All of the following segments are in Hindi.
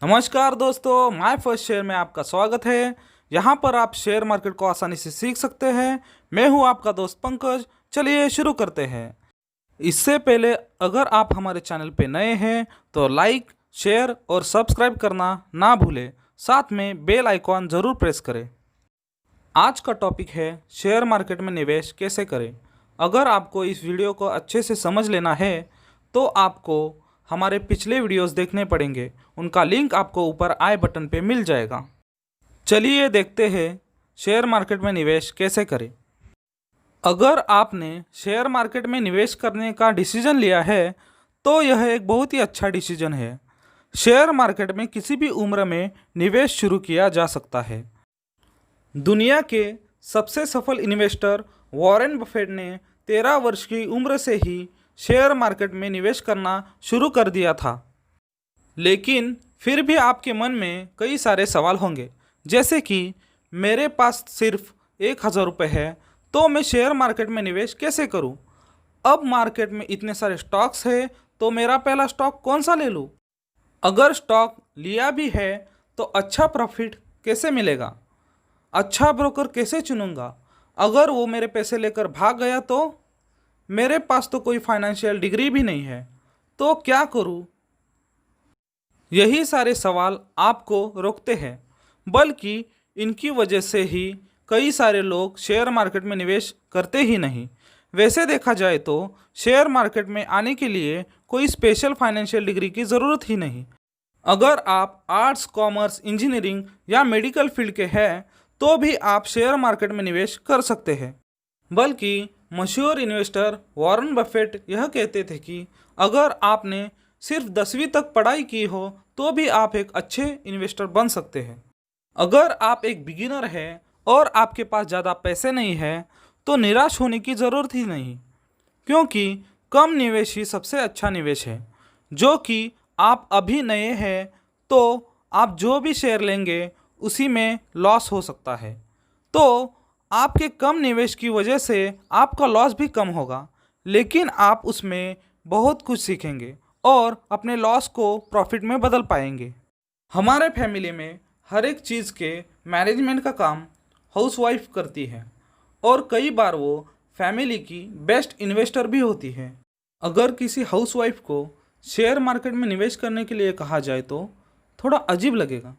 नमस्कार दोस्तों, माय फर्स्ट शेयर में आपका स्वागत है। यहाँ पर आप शेयर मार्केट को आसानी से सीख सकते हैं। मैं हूँ आपका दोस्त पंकज। चलिए शुरू करते हैं। इससे पहले अगर आप हमारे चैनल पे नए हैं तो लाइक, शेयर और सब्सक्राइब करना ना भूलें। साथ में बेल आइकॉन ज़रूर प्रेस करें। आज का टॉपिक है शेयर मार्केट में निवेश कैसे करें। अगर आपको इस वीडियो को अच्छे से समझ लेना है तो आपको हमारे पिछले वीडियोस देखने पड़ेंगे। उनका लिंक आपको ऊपर आई बटन पे मिल जाएगा। चलिए देखते हैं शेयर मार्केट में निवेश कैसे करें। अगर आपने शेयर मार्केट में निवेश करने का डिसीजन लिया है तो यह एक बहुत ही अच्छा डिसीजन है। शेयर मार्केट में किसी भी उम्र में निवेश शुरू किया जा सकता है। दुनिया के सबसे सफल इन्वेस्टर वॉरेन बफेट ने 13 वर्ष की उम्र से ही शेयर मार्केट में निवेश करना शुरू कर दिया था। लेकिन फिर भी आपके मन में कई सारे सवाल होंगे, जैसे कि मेरे पास सिर्फ 1000 रुपये है तो मैं शेयर मार्केट में निवेश कैसे करूं? अब मार्केट में इतने सारे स्टॉक्स हैं तो मेरा पहला स्टॉक कौन सा ले लूं? अगर स्टॉक लिया भी है तो अच्छा प्रॉफिट कैसे मिलेगा? अच्छा ब्रोकर कैसे चुनूंगा? अगर वो मेरे पैसे लेकर भाग गया तो? मेरे पास तो कोई फाइनेंशियल डिग्री भी नहीं है, तो क्या करूं? यही सारे सवाल आपको रोकते हैं, बल्कि इनकी वजह से ही कई सारे लोग शेयर मार्केट में निवेश करते ही नहीं। वैसे देखा जाए तो शेयर मार्केट में आने के लिए कोई स्पेशल फाइनेंशियल डिग्री की ज़रूरत ही नहीं। अगर आप आर्ट्स, कॉमर्स, इंजीनियरिंग या मेडिकल फील्ड के हैं तो भी आप शेयर मार्केट में निवेश कर सकते हैं। बल्कि मशहूर इन्वेस्टर वॉरेन बफेट यह कहते थे कि अगर आपने सिर्फ 10वीं तक पढ़ाई की हो तो भी आप एक अच्छे इन्वेस्टर बन सकते हैं। अगर आप एक बिगिनर हैं और आपके पास ज़्यादा पैसे नहीं हैं तो निराश होने की ज़रूरत ही नहीं, क्योंकि कम निवेश ही सबसे अच्छा निवेश है। जो कि आप अभी नए हैं तो आप जो भी शेयर लेंगे उसी में लॉस हो सकता है, तो आपके कम निवेश की वजह से आपका लॉस भी कम होगा, लेकिन आप उसमें बहुत कुछ सीखेंगे और अपने लॉस को प्रॉफिट में बदल पाएंगे। हमारे फैमिली में हर एक चीज़ के मैनेजमेंट का काम हाउसवाइफ करती है और कई बार वो फैमिली की बेस्ट इन्वेस्टर भी होती है। अगर किसी हाउसवाइफ को शेयर मार्केट में निवेश करने के लिए कहा जाए तो थोड़ा अजीब लगेगा,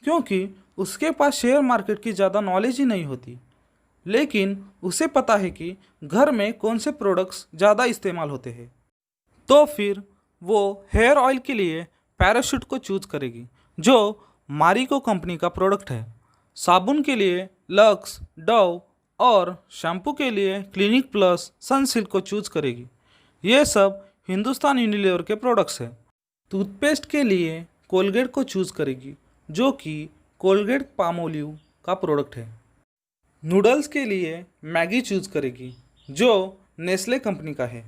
क्योंकि उसके पास शेयर मार्केट की ज़्यादा नॉलेज ही नहीं होती। लेकिन उसे पता है कि घर में कौन से प्रोडक्ट्स ज़्यादा इस्तेमाल होते हैं, तो फिर वो हेयर ऑयल के लिए पैराशूट को चूज करेगी, जो मारिको कंपनी का प्रोडक्ट है। साबुन के लिए लक्स, डव और शैम्पू के लिए क्लिनिक प्लस, सनसिल्क को चूज करेगी। ये सब हिंदुस्तान यूनिलीवर के प्रोडक्ट्स हैं। टूथपेस्ट के लिए कोलगेट को चूज करेगी, जो कि कोलगेट पामोलिव का प्रोडक्ट है। नूडल्स के लिए मैगी चूज करेगी, जो नेस्ले कंपनी का है।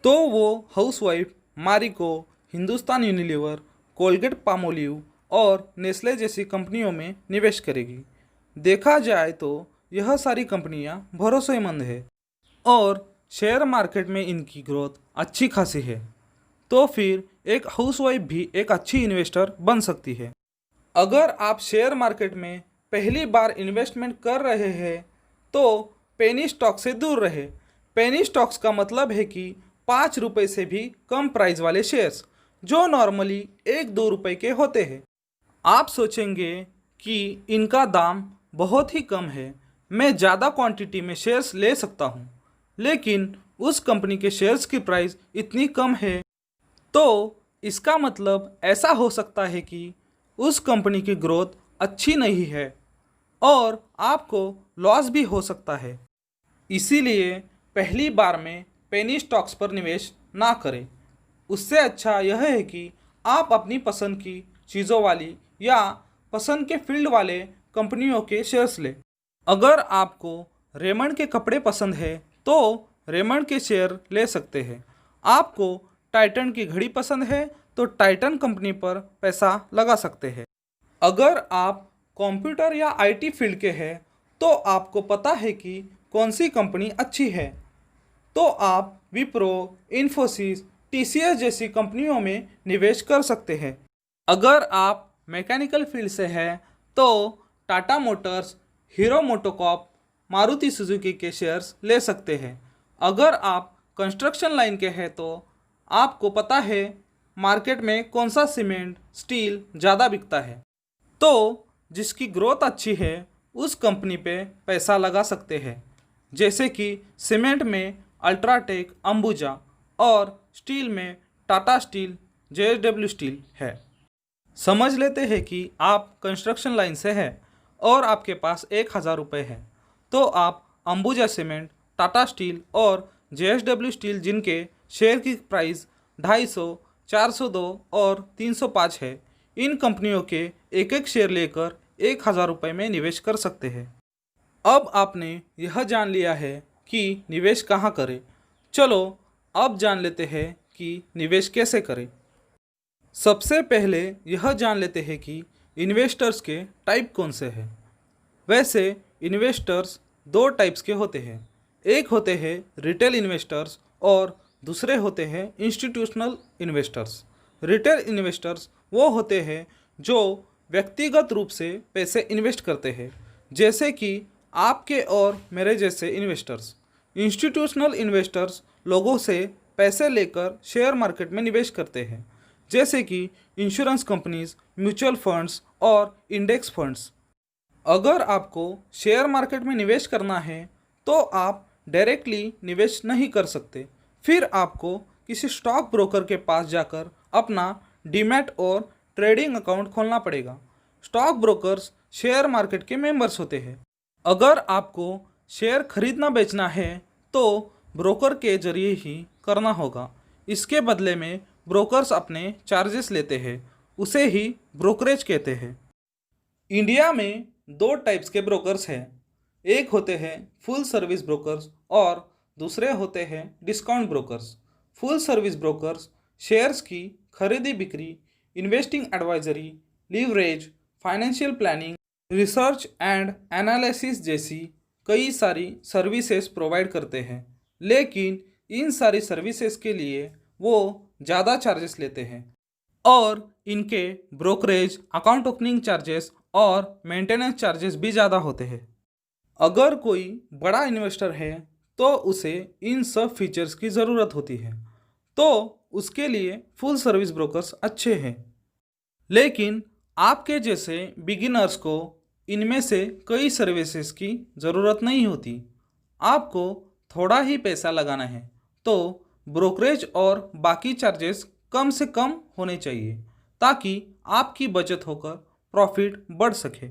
तो वो housewife Marico, Hindustan Unilever, Colgate Palmolive और नेस्ले जैसी कंपनियों में निवेश करेगी। देखा जाए तो यह सारी कंपनियां भरोसेमंद है और शेयर मार्केट में इनकी ग्रोथ अच्छी खासी है, तो फिर एक हाउसवाइफ भी एक अच्छी इन्वेस्टर बन सकती है। अगर आप शेयर मार्केट में पहली बार इन्वेस्टमेंट कर रहे हैं तो पेनी स्टॉक से दूर रहे। पेनी स्टॉक्स का मतलब है कि 5 रुपये से भी कम प्राइस वाले शेयर्स, जो नॉर्मली 1-2 रुपये के होते हैं। आप सोचेंगे कि इनका दाम बहुत ही कम है, मैं ज़्यादा क्वांटिटी में शेयर्स ले सकता हूँ, लेकिन उस कंपनी के शेयर्स की प्राइस इतनी कम है, तो इसका मतलब ऐसा हो सकता है कि उस कंपनी की ग्रोथ अच्छी नहीं है और आपको लॉस भी हो सकता है। इसीलिए पहली बार में पेनी स्टॉक्स पर निवेश ना करें। उससे अच्छा यह है कि आप अपनी पसंद की चीज़ों वाली या पसंद के फील्ड वाले कंपनियों के शेयर्स लें। अगर आपको रेमंड के कपड़े पसंद है तो रेमंड के शेयर ले सकते हैं। आपको टाइटन की घड़ी पसंद है तो टाइटन कंपनी पर पैसा लगा सकते हैं। अगर आप कंप्यूटर या आईटी फील्ड के हैं तो आपको पता है कि कौन सी कंपनी अच्छी है, तो आप विप्रो, इन्फोसिस, टीसीएस जैसी कंपनियों में निवेश कर सकते हैं। अगर आप मैकेनिकल फील्ड से हैं तो Tata Motors, hero MotoCorp, Maruti Suzuki के शेयर्स ले सकते हैं। अगर आप कंस्ट्रक्शन लाइन के हैं तो आपको पता है मार्केट में कौन सा सीमेंट, स्टील ज़्यादा बिकता है, तो जिसकी ग्रोथ अच्छी है उस कंपनी पे पैसा लगा सकते हैं। जैसे कि सीमेंट में अल्ट्राटेक, अंबुजा और स्टील में टाटा स्टील, JSW स्टील है। समझ लेते हैं कि आप कंस्ट्रक्शन लाइन से हैं और आपके पास 1,000 रुपये है, तो आप अंबुजा सीमेंट, टाटा स्टील और JSW स्टील, जिनके शेयर की प्राइस 250, 402 और 305 है, इन कंपनियों के एक एक शेयर लेकर 1,000 रुपये में निवेश कर सकते हैं। अब आपने यह जान लिया है कि निवेश कहाँ करें। चलो अब जान लेते हैं कि निवेश कैसे करें। सबसे पहले यह जान लेते हैं कि इन्वेस्टर्स के टाइप कौन से हैं। वैसे इन्वेस्टर्स दो टाइप्स के होते हैं, एक होते हैं रिटेल इन्वेस्टर्स और दूसरे होते हैं इंस्टीट्यूशनल इन्वेस्टर्स। रिटेल इन्वेस्टर्स वो होते हैं जो व्यक्तिगत रूप से पैसे इन्वेस्ट करते हैं, जैसे कि आपके और मेरे जैसे इन्वेस्टर्स। इंस्टीट्यूशनल इन्वेस्टर्स लोगों से पैसे लेकर शेयर मार्केट में निवेश करते हैं, जैसे कि इंश्योरेंस कंपनीज, म्यूचुअल फंड्स और इंडेक्स फंड्स। अगर आपको शेयर मार्केट में निवेश करना है तो आप डायरेक्टली निवेश नहीं कर सकते, फिर आपको किसी स्टॉक ब्रोकर के पास जाकर अपना डीमैट और ट्रेडिंग अकाउंट खोलना पड़ेगा। स्टॉक ब्रोकर्स शेयर मार्केट के मेंबर्स होते हैं। अगर आपको शेयर खरीदना बेचना है तो ब्रोकर के जरिए ही करना होगा। इसके बदले में ब्रोकर्स अपने चार्जेस लेते हैं, उसे ही ब्रोकरेज कहते हैं। इंडिया में दो टाइप्स के ब्रोकर्स हैं, एक होते हैं फुल सर्विस ब्रोकर्स और दूसरे होते हैं discount brokers. Full service brokers shares की खरीदी बिक्री, investing advisory, leverage, financial planning, research and analysis जैसी कई सारी सर्विसेज प्रोवाइड करते हैं, लेकिन इन सारी सर्विसेज के लिए वो ज़्यादा चार्जेस लेते हैं और इनके ब्रोकरेज, अकाउंट ओपनिंग चार्जेस और मेंटेनेंस चार्जेस भी ज़्यादा होते हैं। अगर कोई बड़ा इन्वेस्टर है तो उसे इन सब फीचर्स की ज़रूरत होती है, तो उसके लिए फुल सर्विस ब्रोकर्स अच्छे हैं। लेकिन आपके जैसे बिगिनर्स को इनमें से कई सर्विसेज की ज़रूरत नहीं होती। आपको थोड़ा ही पैसा लगाना है तो ब्रोकरेज और बाकी चार्जेस कम से कम होने चाहिए, ताकि आपकी बचत होकर प्रॉफिट बढ़ सके।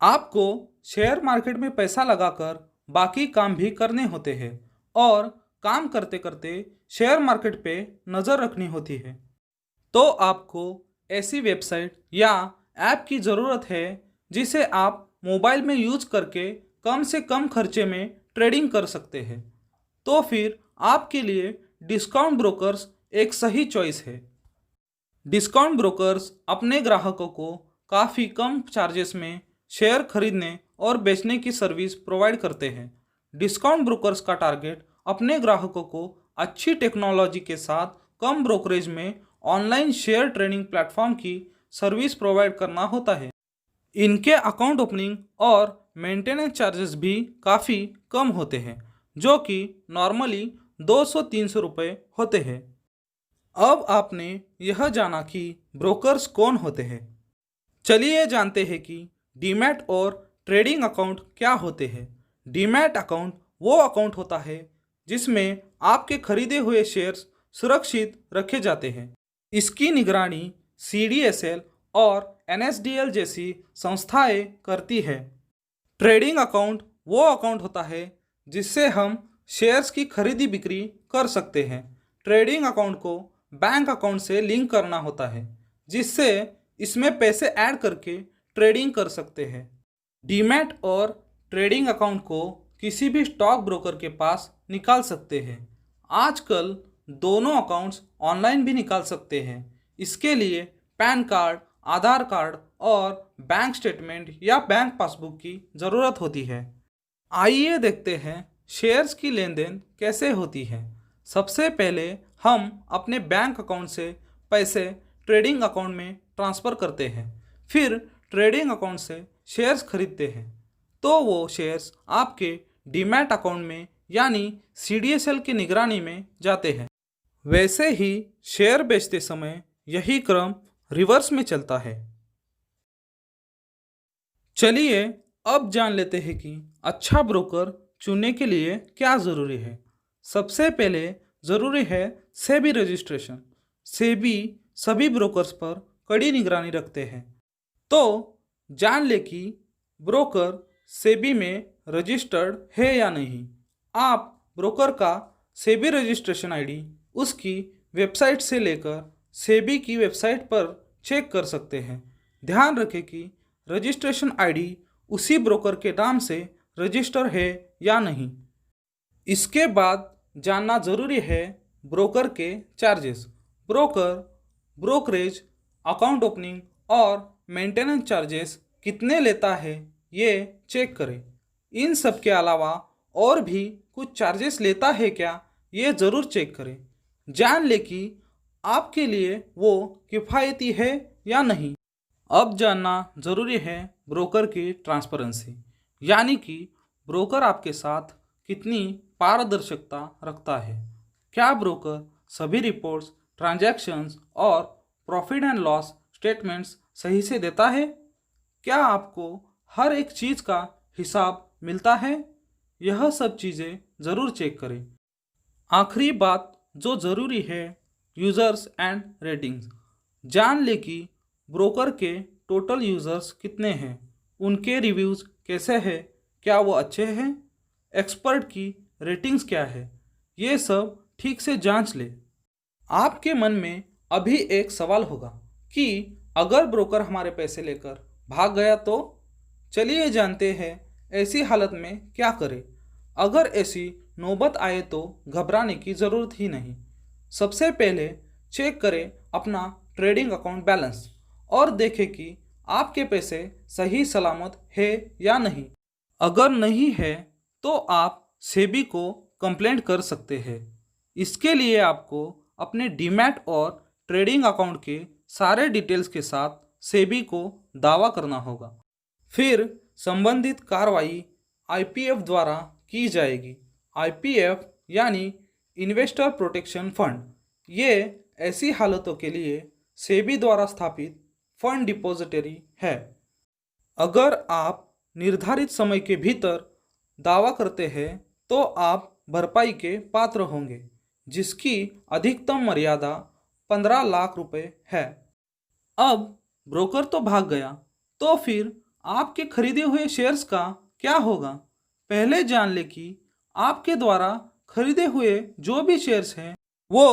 आपको शेयर मार्केट में पैसा लगाकर बाकी काम भी करने होते हैं और काम करते करते शेयर मार्केट पे नज़र रखनी होती है। तो आपको ऐसी वेबसाइट या ऐप की ज़रूरत है जिसे आप मोबाइल में यूज करके कम से कम खर्चे में ट्रेडिंग कर सकते हैं। तो फिर आपके लिए डिस्काउंट ब्रोकर्स एक सही चॉइस है। डिस्काउंट ब्रोकर्स अपने ग्राहकों को काफ़ी कम चार्जेस में शेयर खरीदने और बेचने की सर्विस प्रोवाइड करते हैं। डिस्काउंट ब्रोकर्स का टारगेट अपने ग्राहकों को अच्छी टेक्नोलॉजी के साथ कम ब्रोकरेज में ऑनलाइन शेयर ट्रेडिंग प्लेटफॉर्म की सर्विस प्रोवाइड करना होता है। इनके अकाउंट ओपनिंग और मेंटेनेंस चार्जेस भी काफ़ी कम होते हैं, जो कि नॉर्मली 200-300 रुपये होते हैं। अब आपने यह जाना कि ब्रोकर्स कौन होते हैं। चलिए जानते हैं कि डीमैट और ट्रेडिंग अकाउंट क्या होते हैं। डीमैट अकाउंट वो अकाउंट होता है जिसमें आपके खरीदे हुए शेयर्स सुरक्षित रखे जाते हैं। इसकी निगरानी CDSL और NSDL जैसी संस्थाएं करती है। ट्रेडिंग अकाउंट वो अकाउंट होता है जिससे हम शेयर्स की खरीदी बिक्री कर सकते हैं। ट्रेडिंग अकाउंट को बैंक अकाउंट से लिंक करना होता है, जिससे इसमें पैसे ऐड करके ट्रेडिंग कर सकते हैं। डीमैट और ट्रेडिंग अकाउंट को किसी भी स्टॉक ब्रोकर के पास निकाल सकते हैं। आजकल दोनों अकाउंट्स ऑनलाइन भी निकाल सकते हैं। इसके लिए पैन कार्ड, आधार कार्ड और बैंक स्टेटमेंट या बैंक पासबुक की ज़रूरत होती है। आइए देखते हैं शेयर्स की लेन देन कैसे होती है। सबसे पहले हम अपने बैंक अकाउंट से पैसे ट्रेडिंग अकाउंट में ट्रांसफ़र करते हैं, फिर ट्रेडिंग अकाउंट से शेयर्स खरीदते हैं तो वो शेयर्स आपके डीमैट अकाउंट में यानी CDSL की निगरानी में जाते हैं। वैसे ही शेयर बेचते समय यही क्रम रिवर्स में चलता है। चलिए अब जान लेते हैं कि अच्छा ब्रोकर चुनने के लिए क्या ज़रूरी है। सबसे पहले ज़रूरी है सेबी रजिस्ट्रेशन। सेबी सभी ब्रोकर्स पर कड़ी निगरानी रखते हैं, तो जान ले कि ब्रोकर सेबी में रजिस्टर्ड है या नहीं। आप ब्रोकर का सेबी रजिस्ट्रेशन आईडी उसकी वेबसाइट से लेकर सेबी की वेबसाइट पर चेक कर सकते हैं। ध्यान रखें कि रजिस्ट्रेशन आईडी उसी ब्रोकर के नाम से रजिस्टर है या नहीं। इसके बाद जानना ज़रूरी है ब्रोकर के charges. Broker brokerage, account opening और मेंटेनेंस चार्जेस कितने लेता है ये चेक करें। इन सब के अलावा और भी कुछ चार्जेस लेता है क्या ये ज़रूर चेक करें। जान ले कि आपके लिए वो किफ़ायती है या नहीं। अब जानना ज़रूरी है ब्रोकर की ट्रांसपेरेंसी, यानी कि ब्रोकर आपके साथ कितनी पारदर्शिता रखता है। क्या ब्रोकर सभी रिपोर्ट्स, ट्रांजैक्शंस और प्रॉफिट एंड लॉस स्टेटमेंट्स सही से देता है? क्या आपको हर एक चीज़ का हिसाब मिलता है? यह सब चीज़ें ज़रूर चेक करें। आखिरी बात जो ज़रूरी है, यूज़र्स एंड रेटिंग्स। जान ले कि ब्रोकर के टोटल यूज़र्स कितने हैं, उनके रिव्यूज़ कैसे हैं, क्या वो अच्छे हैं, एक्सपर्ट की रेटिंग्स क्या है, ये सब ठीक से जांच ले। आपके मन में अभी एक सवाल होगा कि अगर ब्रोकर हमारे पैसे लेकर भाग गया तो? चलिए जानते हैं ऐसी हालत में क्या करें। अगर ऐसी नौबत आए तो घबराने की ज़रूरत ही नहीं। सबसे पहले चेक करें अपना ट्रेडिंग अकाउंट बैलेंस और देखें कि आपके पैसे सही सलामत है या नहीं। अगर नहीं है तो आप सेबी को कंप्लेंट कर सकते हैं। इसके लिए आपको अपने डीमैट और ट्रेडिंग अकाउंट के सारे डिटेल्स के साथ सेबी को दावा करना होगा। फिर संबंधित कार्रवाई IPF द्वारा की जाएगी। IPF यानी इन्वेस्टर प्रोटेक्शन फंड, ये ऐसी हालतों के लिए सेबी द्वारा स्थापित फंड डिपॉजिटरी है। अगर आप निर्धारित समय के भीतर दावा करते हैं तो आप भरपाई के पात्र होंगे, जिसकी अधिकतम मर्यादा 15 लाख रुपए है। अब ब्रोकर तो भाग गया, तो फिर आपके खरीदे हुए शेयर्स का क्या होगा? पहले जान ले कि आपके द्वारा खरीदे हुए जो भी शेयर्स हैं वो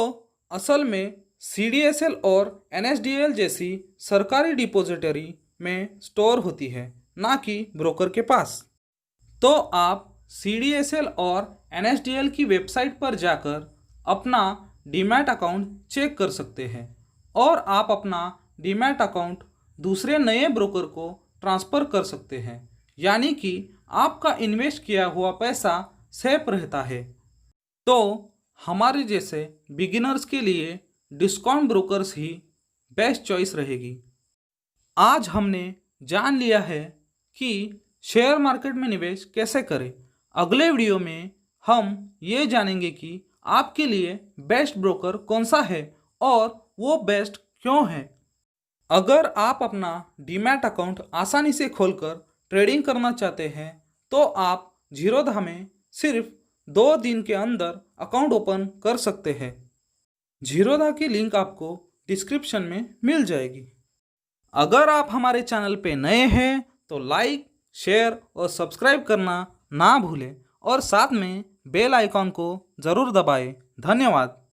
असल में CDSL और NSDL जैसी सरकारी डिपॉजिटरी में स्टोर होती है, ना कि ब्रोकर के पास। तो आप CDSL और NSDL की वेबसाइट पर जाकर अपना डीमैट अकाउंट चेक कर सकते हैं और आप अपना डीमैट अकाउंट दूसरे नए ब्रोकर को ट्रांसफ़र कर सकते हैं, यानी कि आपका इन्वेस्ट किया हुआ पैसा सेफ रहता है। तो हमारे जैसे बिगिनर्स के लिए डिस्काउंट ब्रोकर्स ही बेस्ट चॉइस रहेगी। आज हमने जान लिया है कि शेयर मार्केट में निवेश कैसे करें। अगले वीडियो में हम ये जानेंगे कि आपके लिए बेस्ट ब्रोकर कौन सा है और वो बेस्ट क्यों है। अगर आप अपना डीमैट अकाउंट आसानी से खोलकर ट्रेडिंग करना चाहते हैं तो आप जीरोधा में सिर्फ 2 दिन के अंदर अकाउंट ओपन कर सकते हैं। जीरोधा की लिंक आपको डिस्क्रिप्शन में मिल जाएगी। अगर आप हमारे चैनल पे नए हैं तो लाइक, शेयर और सब्सक्राइब करना ना भूलें और साथ में बेल आइकॉन को ज़रूर दबाएं। धन्यवाद।